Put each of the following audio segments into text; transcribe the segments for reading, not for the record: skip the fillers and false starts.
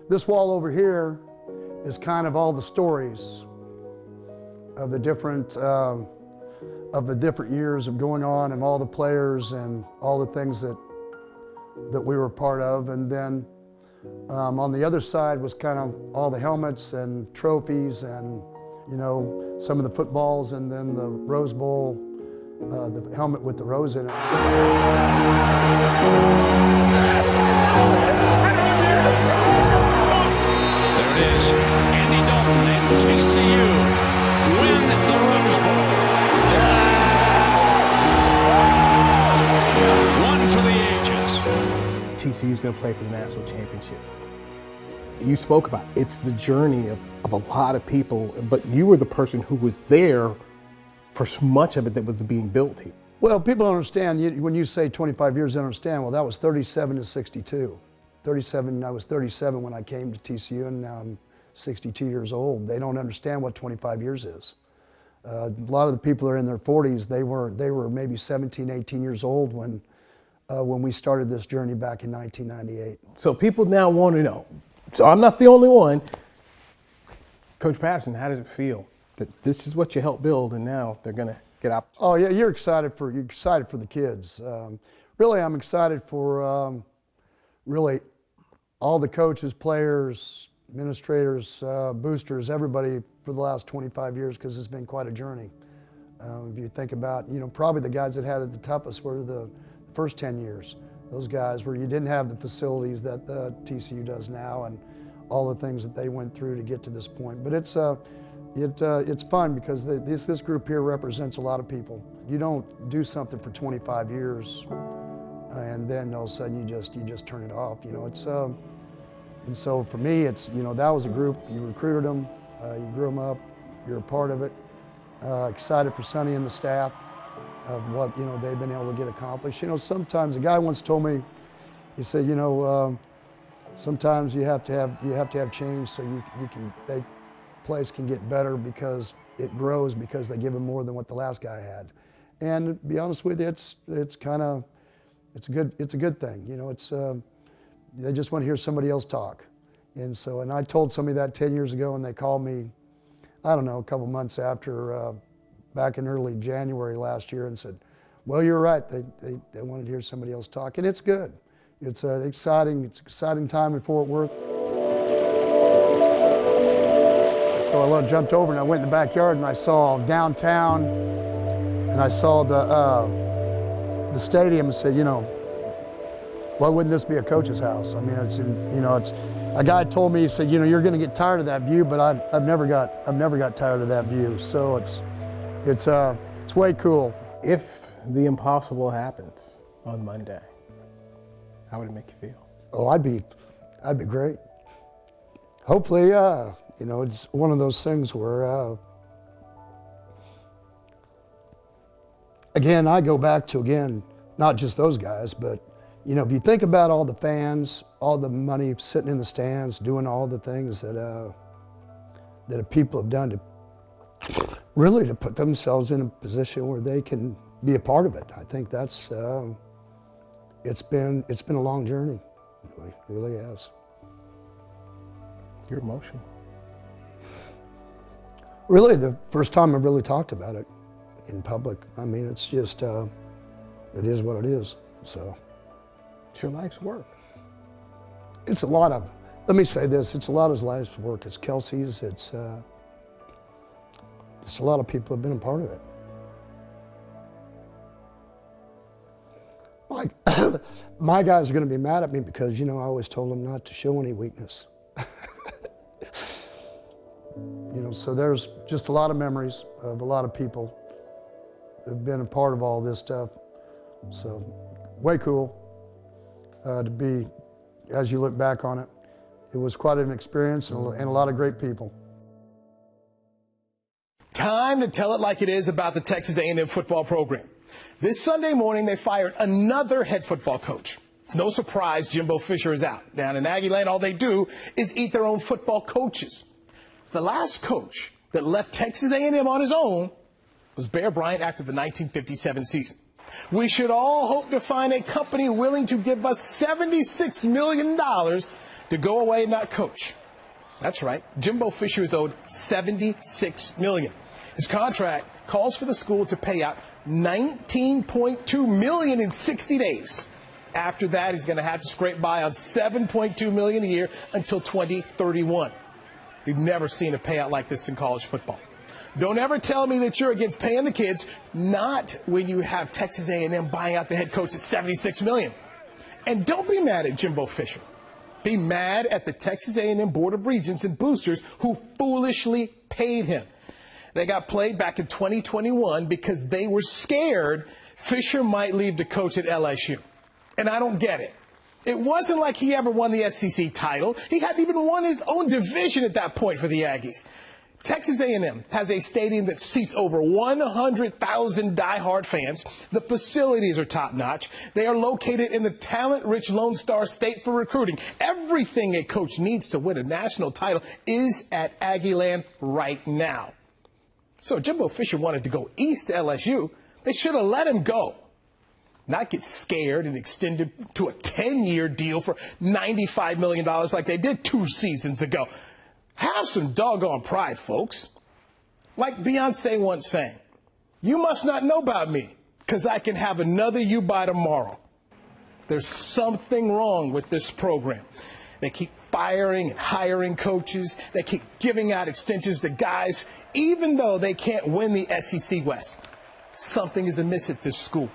This wall over here is kind of all the stories of the different years of going on, and all the players and all the things that we were part of. And then on the other side was kind of all the helmets and trophies and, you know, some of the footballs, and then the Rose Bowl, the helmet with the rose in it. There it is. Andy Dalton and TCU win the Rose Bowl. One for the ages. TCU's going to play for the national championship. You spoke about it. It's the journey of a lot of people, but you were the person who was there for so much of it that was being built here. Well, people don't understand, when you say 25 years, they don't understand. Well, that was 37 to 62. I was 37 when I came to TCU, and now I'm 62 years old. They don't understand what 25 years is. A lot of the people are in their 40s. They were maybe 17, 18 years old when we started this journey back in 1998. So people now want to know, so I'm not the only one. Coach Patterson, how does it feel that this is what you helped build, and now they're going to get out? Oh yeah, you're excited for the kids. Really, I'm excited for really all the coaches, players, administrators, boosters, everybody for the last 25 years, because it's been quite a journey. If you think about, you know, probably the guys that had it the toughest were the first 10 years. Those guys where you didn't have the facilities that the TCU does now, and all the things that they went through to get to this point. But it's fun because this group here represents a lot of people. You don't do something for 25 years and then all of a sudden you just turn it off. You know, it's and so for me, it's, you know, that was a group. You recruited them, you grew them up, you're a part of it. Excited for Sonny and the staff of what, you know, they've been able to get accomplished. You know, sometimes a guy once told me, he said, you know, sometimes you have to have change so place can get better because it grows, because they give them more than what the last guy had. And to be honest with you, it's a good thing. You know, they just want to hear somebody else talk. And I told somebody that 10 years ago, and they called me, I don't know, a couple months after, back in early January last year, and said, well, you're right, they wanted to hear somebody else talk. And it's good. It's an exciting time in Fort Worth. So I jumped over and I went in the backyard and I saw downtown, and I saw the stadium, and said, you know, why wouldn't this be a coach's house? I mean, it's a guy told me, he said, you know, you're going to get tired of that view, but I've never got tired of that view. So it's way cool. If the impossible happens on Monday, how would it make you feel? Oh, I'd be great. Hopefully, you know, it's one of those things where, again, I go back to, not just those guys, but, you know, if you think about all the fans, all the money sitting in the stands, doing all the things that people have done to put themselves in a position where they can be a part of it. I think that's, it's been a long journey. It really has. You're emotional. Really, the first time I've really talked about it in public. I mean, it's just, it is what it is, so. It's your life's work. It's a lot of, let me say this, it's a lot of his life's work. It's Kelsey's, it's a lot of people have been a part of it. My guys are going to be mad at me because, you know, I always told them not to show any weakness. You know, so there's just a lot of memories of a lot of people that have been a part of all this stuff. So, way cool to be, as you look back on it. It was quite an experience and a lot of great people. Time to tell it like it is about the Texas A&M football program. This Sunday morning, they fired another head football coach. It's no surprise Jimbo Fisher is out. Down in Aggie Land, all they do is eat their own football coaches. The last coach that left Texas A&M on his own was Bear Bryant after the 1957 season. We should all hope to find a company willing to give us $76 million to go away and not coach. That's right. Jimbo Fisher is owed $76 million. His contract calls for the school to pay out $19.2 million in 60 days. After that, he's going to have to scrape by on $7.2 million a year until 2031. We've never seen a payout like this in college football. Don't ever tell me that you're against paying the kids, not when you have Texas A&M buying out the head coach at $76 million. And don't be mad at Jimbo Fisher. Be mad at the Texas A&M Board of Regents and boosters who foolishly paid him. They got played back in 2021 because they were scared Fisher might leave to coach at LSU. And I don't get it. It wasn't like he ever won the SEC title. He hadn't even won his own division at that point for the Aggies. Texas A&M has a stadium that seats over 100,000 diehard fans. The facilities are top-notch. They are located in the talent-rich Lone Star State for recruiting. Everything a coach needs to win a national title is at Aggieland right now. So if Jimbo Fisher wanted to go east to LSU, they should have let him go. Not get scared and extended to a 10-year deal for $95 million like they did 2 seasons ago. Have some doggone pride, folks. Like Beyonce once sang, you must not know about me, because I can have another you by tomorrow. There's something wrong with this program. They keep firing and hiring coaches. They keep giving out extensions to guys, even though they can't win the SEC West. Something is amiss at this school.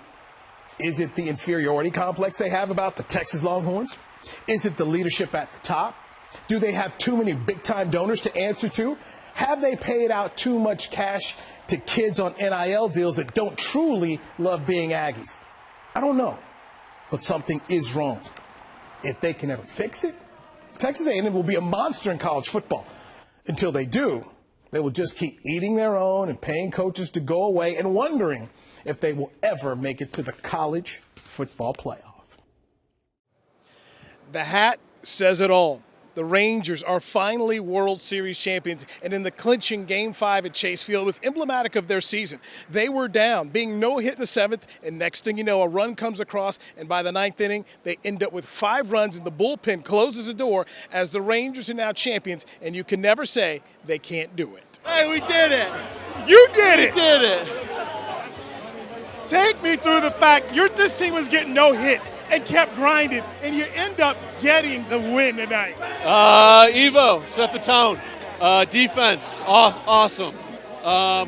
Is it the inferiority complex they have about the Texas Longhorns? Is it the leadership at the top? Do they have too many big-time donors to answer to? Have they paid out too much cash to kids on NIL deals that don't truly love being Aggies? I don't know, but something is wrong. If they can ever fix it, Texas A&M will be a monster in college football. Until they do, they will just keep eating their own and paying coaches to go away and wondering if they will ever make it to the college football playoff. The hat says it all. The Rangers are finally World Series champions, and in the clinching Game 5 at Chase Field, it was emblematic of their season. They were down, being no hit in the 7th, and next thing you know, a run comes across, and by the 9th inning, they end up with 5 runs, and the bullpen closes the door as the Rangers are now champions, and you can never say they can't do it. Hey, we did it. You did it! We did it. Take me through the fact this team was getting no hit and kept grinding, and you end up getting the win tonight. Evo set the tone. Defense, awesome.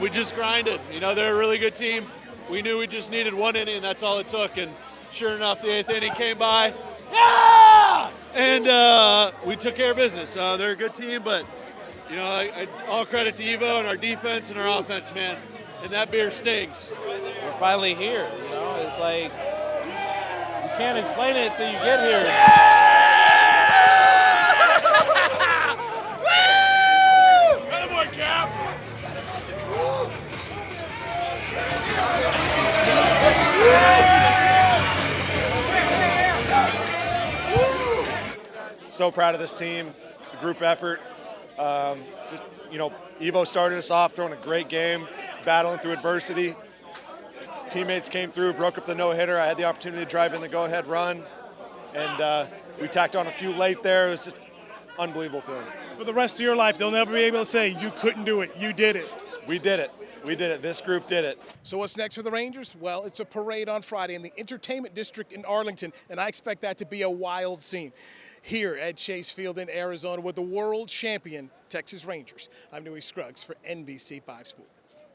We just grinded. You know, they're a really good team. We knew we just needed 1 inning, and that's all it took. And sure enough, the 8th inning came by. Yeah! And we took care of business. They're a good team, but, you know, all credit to Evo and our defense and our offense, man. And that beer stings. We're finally here, you know? It's like, you can't explain it until you get here. So proud of this team, the group effort. Just, you know, Evo started us off throwing a great game, battling through adversity. Teammates came through, broke up the no-hitter. I had the opportunity to drive in the go-ahead run, and we tacked on a few late there. It was just unbelievable feeling. For the rest of your life, they'll never be able to say you couldn't do it. You did it. We did it. We did it. This group did it. So what's next for the Rangers? Well, it's a parade on Friday in the Entertainment District in Arlington, and I expect that to be a wild scene here at Chase Field in Arizona with the world champion Texas Rangers. I'm Scruggs for NBC5 Sports.